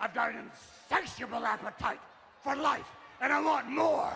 I've got an insatiable appetite for life, and I want more.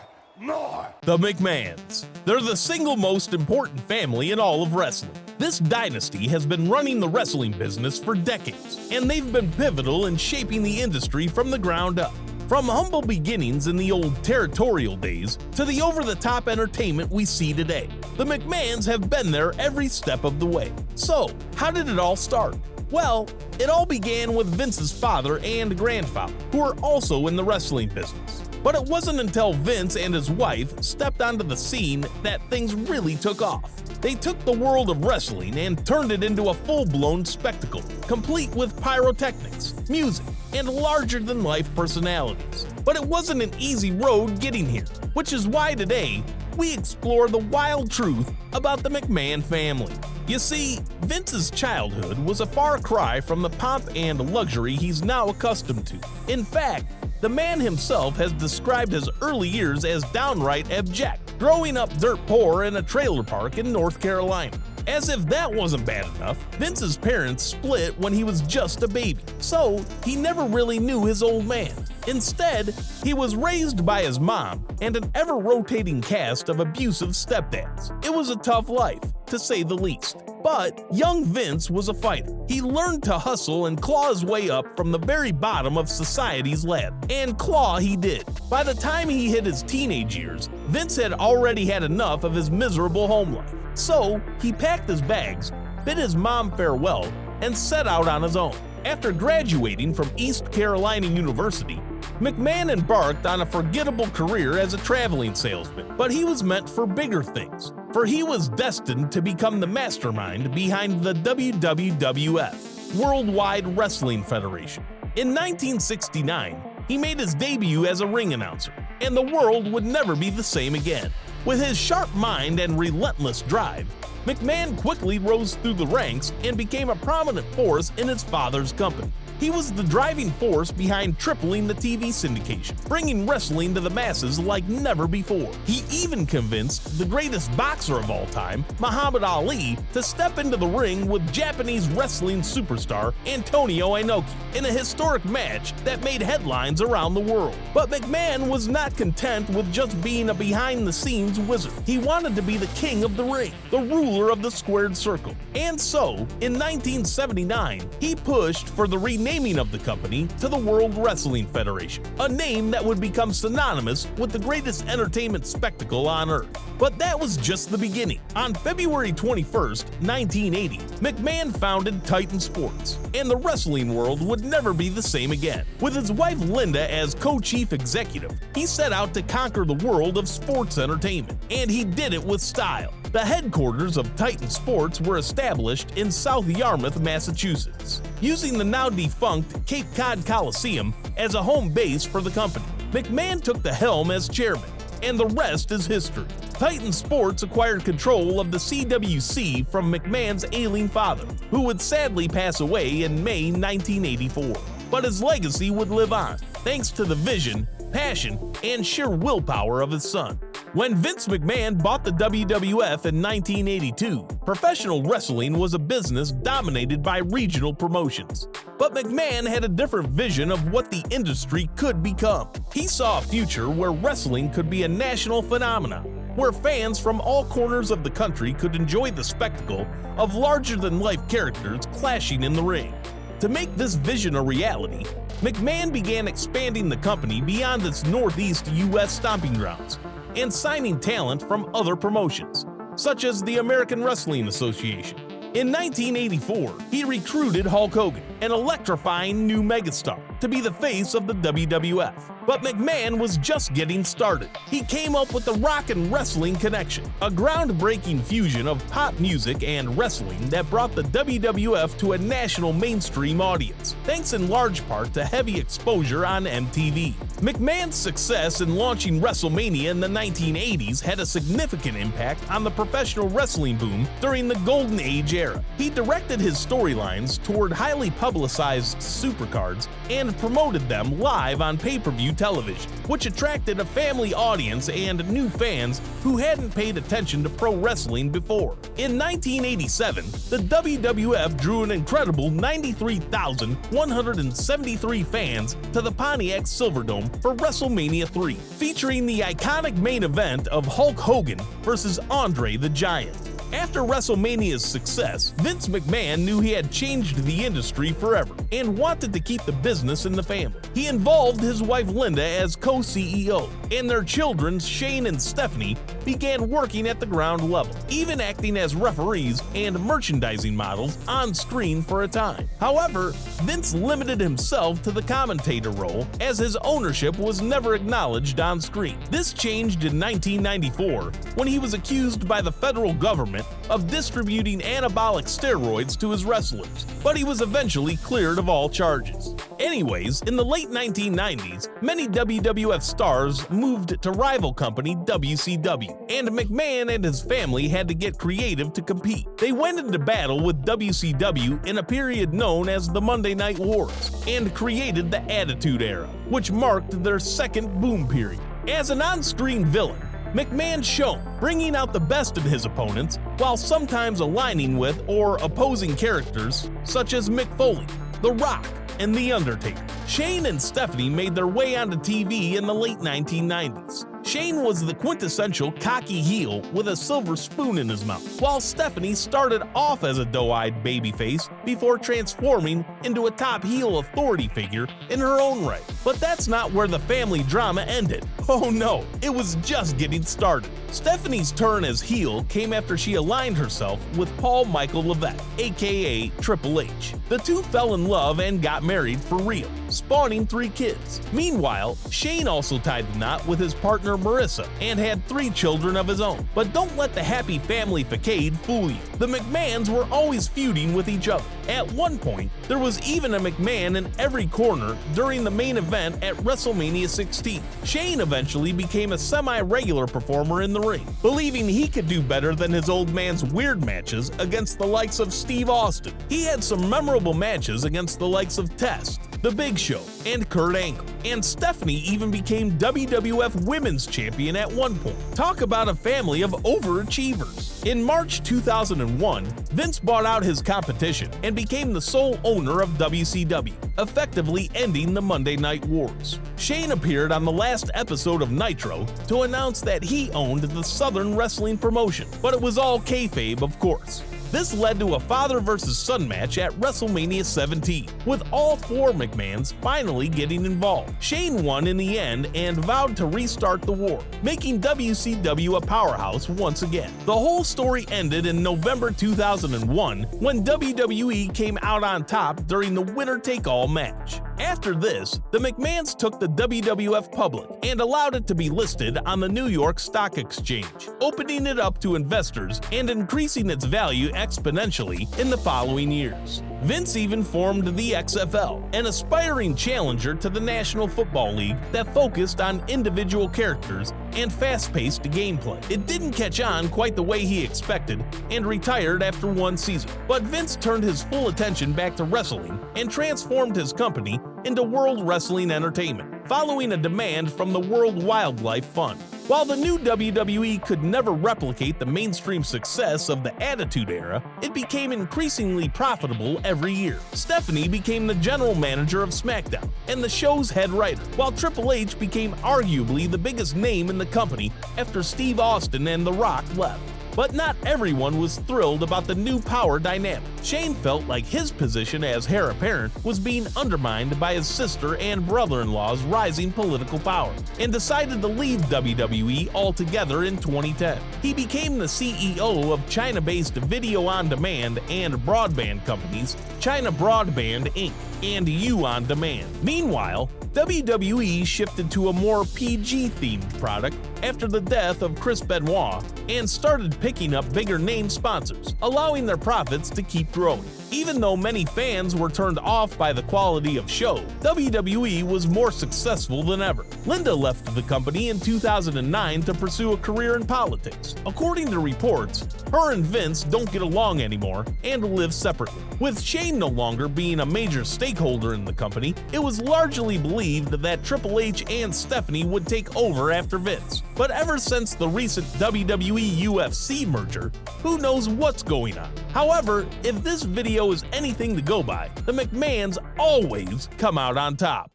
The McMahons. They're the single most important family in all of wrestling. This dynasty has been running the wrestling business for decades, and they've been pivotal in shaping the industry from the ground up. From humble beginnings in the old territorial days to the over-the-top entertainment we see today, the McMahons have been there every step of the way. So, how did it all start? Well, it all began with Vince's father and grandfather, who were also in the wrestling business. But it wasn't until Vince and his wife stepped onto the scene that things really took off. They took the world of wrestling and turned it into a full-blown spectacle, complete with pyrotechnics, music, and larger-than-life personalities. But it wasn't an easy road getting here, which is why today we explore the wild truth about the McMahon family. You see, Vince's childhood was a far cry from the pomp and luxury he's now accustomed to. In fact, the man himself has described his early years as downright abject, growing up dirt poor in a trailer park in North Carolina. As if that wasn't bad enough, Vince's parents split when he was just a baby, so he never really knew his old man. Instead, he was raised by his mom and an ever-rotating cast of abusive stepdads. It was a tough life, to say the least. But young Vince was a fighter. He learned to hustle and claw his way up from the very bottom of society's ladder. And claw he did. By the time he hit his teenage years, Vince had already had enough of his miserable home life. So he packed his bags, bid his mom farewell, and set out on his own. After graduating from East Carolina University, McMahon embarked on a forgettable career as a traveling salesman, but he was meant for bigger things, for he was destined to become the mastermind behind the WWF, Worldwide Wrestling Federation. In 1969, he made his debut as a ring announcer, and the world would never be the same again. With his sharp mind and relentless drive, McMahon quickly rose through the ranks and became a prominent force in his father's company. He was the driving force behind tripling the TV syndication, bringing wrestling to the masses like never before. He even convinced the greatest boxer of all time, Muhammad Ali, to step into the ring with Japanese wrestling superstar Antonio Inoki in a historic match that made headlines around the world. But McMahon was not content with just being a behind-the-scenes wizard. He wanted to be the king of the ring, the ruler of the squared circle. And so, in 1979, he pushed for the renaming of the company to the World Wrestling Federation, a name that would become synonymous with the greatest entertainment spectacle on earth. But that was just the beginning. On February 21st, 1980, McMahon founded Titan Sports, and the wrestling world would never be the same again. With his wife Linda as co-chief executive, he set out to conquer the world of sports entertainment, and he did it with style. The headquarters of Titan Sports were established in South Yarmouth, Massachusetts, using the now defunct Cape Cod Coliseum as a home base for the company. McMahon took the helm as chairman, and the rest is history. Titan Sports acquired control of the CWC from McMahon's ailing father, who would sadly pass away in May 1984. But his legacy would live on, thanks to the vision, passion, and sheer willpower of his son. When Vince McMahon bought the WWF in 1982, professional wrestling was a business dominated by regional promotions. But McMahon had a different vision of what the industry could become. He saw a future where wrestling could be a national phenomenon, where fans from all corners of the country could enjoy the spectacle of larger-than-life characters clashing in the ring. To make this vision a reality, McMahon began expanding the company beyond its Northeast U.S. stomping grounds and signing talent from other promotions, such as the American Wrestling Association. In 1984, he recruited Hulk Hogan, an electrifying new megastar, to be the face of the WWF. But McMahon was just getting started. He came up with the Rock and Wrestling Connection, a groundbreaking fusion of pop music and wrestling that brought the WWF to a national mainstream audience, thanks in large part to heavy exposure on MTV. McMahon's success in launching WrestleMania in the 1980s had a significant impact on the professional wrestling boom during the Golden Age era. He directed his storylines toward highly publicized supercards and promoted them live on pay-per-view television, which attracted a family audience and new fans who hadn't paid attention to pro wrestling before. In 1987, the WWF drew an incredible 93,173 fans to the Pontiac Silverdome for WrestleMania 3, featuring the iconic main event of Hulk Hogan versus Andre the Giant. After WrestleMania's success, Vince McMahon knew he had changed the industry forever and wanted to keep the business in the family. He involved his wife Linda as co-CEO, and their children Shane and Stephanie began working at the ground level, even acting as referees and merchandising models on screen for a time. However, Vince limited himself to the commentator role as his ownership was never acknowledged on screen. This changed in 1994 when he was accused by the federal government of distributing anabolic steroids to his wrestlers, but he was eventually cleared of all charges. Anyways, in the late 1990s, many WWF stars moved to rival company WCW, and McMahon and his family had to get creative to compete. They went into battle with WCW in a period known as the Monday Night Wars, and created the Attitude Era, which marked their second boom period. As an on-screen villain, McMahon shone, bringing out the best in his opponents while sometimes aligning with or opposing characters such as Mick Foley, The Rock, and The Undertaker. Shane and Stephanie made their way onto TV in the late 1990s. Shane was the quintessential cocky heel with a silver spoon in his mouth, while Stephanie started off as a doe-eyed babyface before transforming into a top heel authority figure in her own right. But that's not where the family drama ended. Oh no, it was just getting started. Stephanie's turn as heel came after she aligned herself with Paul Michael Levesque, aka Triple H. The two fell in love and got married for real, spawning 3 kids. Meanwhile, Shane also tied the knot with his partner Marissa and had 3 children of his own. But don't let the happy family facade fool you. The McMahons were always feuding with each other. At one point, there was even a McMahon in every corner during the main event at WrestleMania 16. Shane eventually became a semi-regular performer in the ring, believing he could do better than his old man's weird matches against the likes of Steve Austin. He had some memorable matches against the likes of Test, The Big Show, and Kurt Angle. And Stephanie even became WWF Women's Champion at one point. Talk about a family of overachievers. In March 2001, Vince bought out his competition and became the sole owner of WCW, effectively ending the Monday Night Wars. Shane appeared on the last episode of Nitro to announce that he owned the Southern Wrestling promotion, but it was all kayfabe, of course. This led to a father versus son match at WrestleMania 17, with all 4 McMahons finally getting involved. Shane won in the end and vowed to restart the war, making WCW a powerhouse once again. The whole story ended in November 2001 when WWE came out on top during the winner-take-all match. After this, the McMahons took the WWF public and allowed it to be listed on the New York Stock Exchange, opening it up to investors and increasing its value exponentially in the following years. Vince even formed the XFL, an aspiring challenger to the National Football League that focused on individual characters and fast-paced gameplay. It didn't catch on quite the way he expected and retired after 1 season, but Vince turned his full attention back to wrestling and transformed his company into World Wrestling Entertainment, following a demand from the World Wildlife Fund. While the new WWE could never replicate the mainstream success of the Attitude Era, it became increasingly profitable every year. Stephanie became the general manager of SmackDown and the show's head writer, while Triple H became arguably the biggest name in the company after Steve Austin and The Rock left. But not everyone was thrilled about the new power dynamic. Shane felt like his position as heir apparent was being undermined by his sister and brother-in-law's rising political power, and decided to leave WWE altogether in 2010. He became the CEO of China-based video-on-demand and broadband companies China Broadband Inc. and You On Demand. Meanwhile, WWE shifted to a more PG-themed product after the death of Chris Benoit and started picking up bigger name sponsors, allowing their profits to keep growing. Even though many fans were turned off by the quality of show, WWE was more successful than ever. Linda left the company in 2009 to pursue a career in politics. According to reports, her and Vince don't get along anymore and live separately. With Shane no longer being a major stakeholder in the company, it was largely believed that Triple H and Stephanie would take over after Vince. But ever since the recent WWE UFC merger, who knows what's going on? However, if this video is anything to go by, the McMahons always come out on top.